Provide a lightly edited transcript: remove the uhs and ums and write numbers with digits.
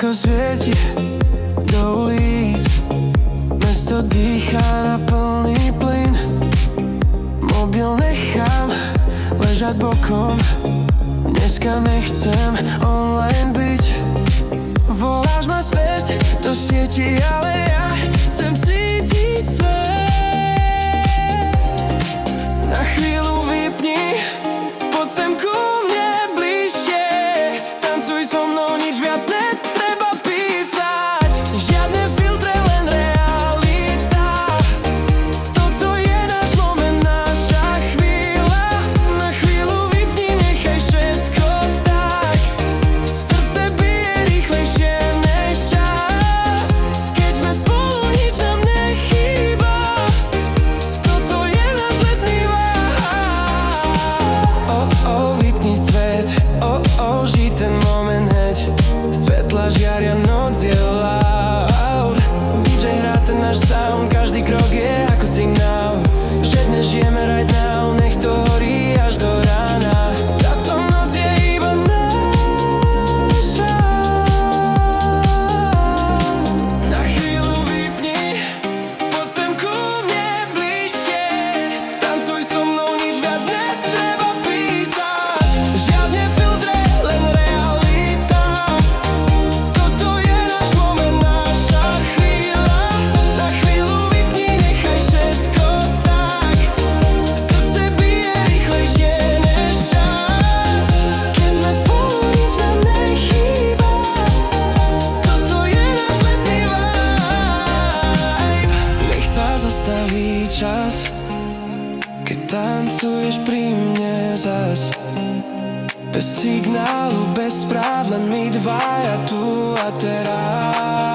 Slnko svieti do ulic, mesto dýchá na plný plyn. Mobil nechám ležať bokom, dneska nechcem online byť. Voláš ma späť do sieti, ale ja chcem cítiť svet. Na chvíľu vypni, poď sem ku mne bližšie. Tancuj so mnou, nič viac netreba písať. Žiadne filtre, len realita. Toto je náš moment, naša chvíľa. Na chvíľu vypni, nechaj všetko tak. Srdce bije rýchlejšie než čas. Keď sme spolu, nič nám nechýba. Toto je náš letný vibe. Vypni svet, žij ten moment hneď. Svetla žiaria, noc je loud. DJ hrá ten náš sound, každý krok je ako signál, že dnes žijeme right now. Nech to horí až do rána. Táto noc je iba naša. Na chvíľu vypni, poď sem ku mne bližšie. Tancuj so mnou, nič viac netreba písať. Žiadne filtre, len realita. Toto je náš moment, naša chvíľa. Na chvíľu vypni, nechaj všetko tak. Srdce bije rýchlejšie než čas. Keď sme spolu, nič nám nechýba. Toto je náš letný vibe. Nech sa zastaví čas, keď tancuješ pri mne zas. Bez signálu, bez správ, len my dvaja tu a teraz.